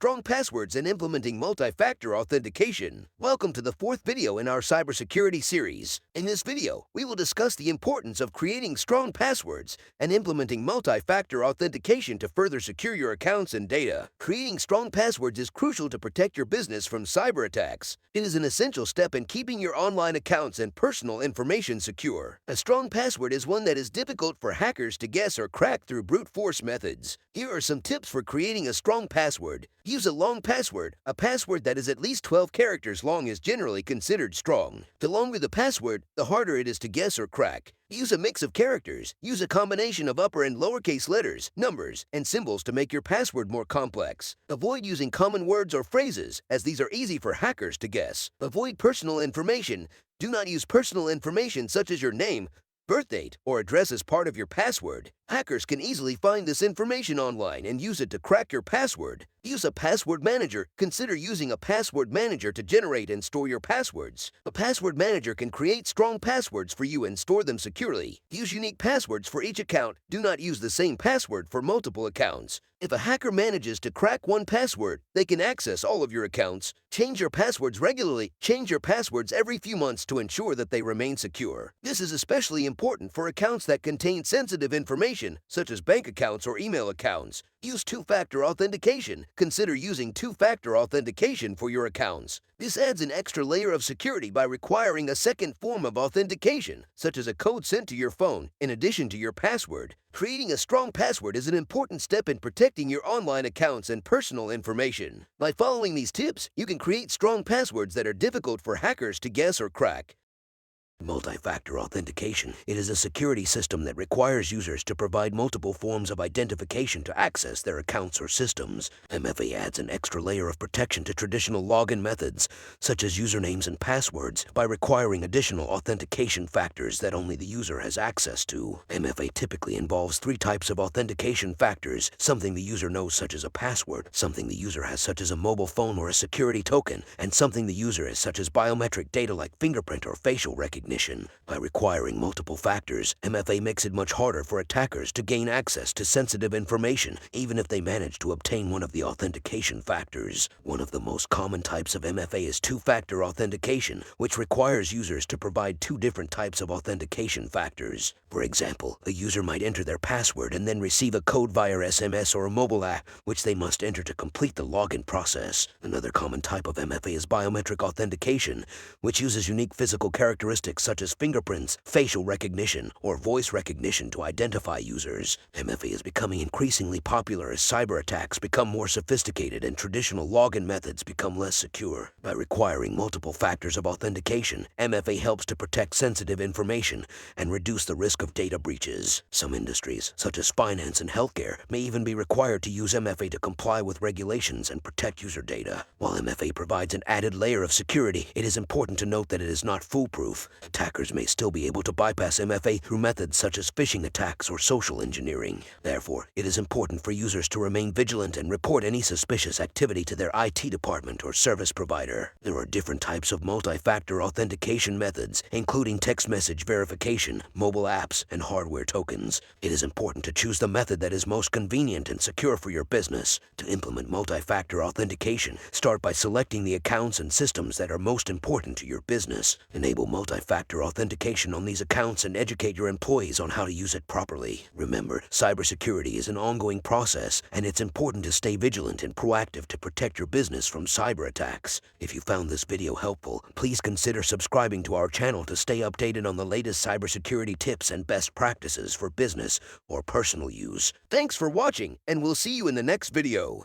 strong passwords and implementing multi-factor authentication. Welcome to the fourth video in our cybersecurity series. In this video, we will discuss the importance of creating strong passwords and implementing multi-factor authentication to further secure your accounts and data. Creating strong passwords is crucial to protect your business from cyber attacks. It is an essential step in keeping your online accounts and personal information secure. A strong password is one that is difficult for hackers to guess or crack through brute force methods. Here are some tips for creating a strong password. Use a long password. A password that is at least 12 characters long is generally considered strong. The longer the password, the harder it is to guess or crack. Use a mix of characters. Use a combination of upper and lowercase letters, numbers, and symbols to make your password more complex. Avoid using common words or phrases, as these are easy for hackers to guess. Avoid personal information. Do not use personal information such as your name, birth date, or address as part of your password. Hackers can easily find this information online and use it to crack your password. Use a password manager. Consider using a password manager to generate and store your passwords. A password manager can create strong passwords for you and store them securely. Use unique passwords for each account. Do not use the same password for multiple accounts. If a hacker manages to crack one password, they can access all of your accounts. Change your passwords regularly. Change your passwords every few months to ensure that they remain secure. This is especially important for accounts that contain sensitive information, such as bank accounts or email accounts. Use two-factor authentication. Consider using two-factor authentication for your accounts. This adds an extra layer of security by requiring a second form of authentication, such as a code sent to your phone, in addition to your password. Creating a strong password is an important step in protecting your online accounts and personal information. By following these tips, you can create strong passwords that are difficult for hackers to guess or crack. Multi-factor authentication. It is a security system that requires users to provide multiple forms of identification to access their accounts or systems. MFA adds an extra layer of protection to traditional login methods, such as usernames and passwords, by requiring additional authentication factors that only the user has access to. MFA typically involves three types of authentication factors: something the user knows, such as a password; something the user has, such as a mobile phone or a security token; and something the user has, such as biometric data like fingerprint or facial recognition. By requiring multiple factors, MFA makes it much harder for attackers to gain access to sensitive information, even if they manage to obtain one of the authentication factors. One of the most common types of MFA is two-factor authentication, which requires users to provide two different types of authentication factors. For example, a user might enter their password and then receive a code via SMS or a mobile app, which they must enter to complete the login process. Another common type of MFA is biometric authentication, which uses unique physical characteristics such as fingerprints, facial recognition, or voice recognition to identify users. MFA is becoming increasingly popular as cyber attacks become more sophisticated and traditional login methods become less secure. By requiring multiple factors of authentication, MFA helps to protect sensitive information and reduce the risk of data breaches. Some industries, such as finance and healthcare, may even be required to use MFA to comply with regulations and protect user data. While MFA provides an added layer of security, it is important to note that it is not foolproof. Attackers may still be able to bypass MFA through methods such as phishing attacks or social engineering. Therefore, it is important for users to remain vigilant and report any suspicious activity to their IT department or service provider. There are different types of multi-factor authentication methods, including text message verification, mobile apps, and hardware tokens. It is important to choose the method that is most convenient and secure for your business. To implement multi-factor authentication, start by selecting the accounts and systems that are most important to your business. Enable multi-factor authentication on these accounts and educate your employees on how to use it properly. Remember, cybersecurity is an ongoing process, and it's important to stay vigilant and proactive to protect your business from cyber attacks. If you found this video helpful, please consider subscribing to our channel to stay updated on the latest cybersecurity tips and best practices for business or personal use. Thanks for watching, and we'll see you in the next video.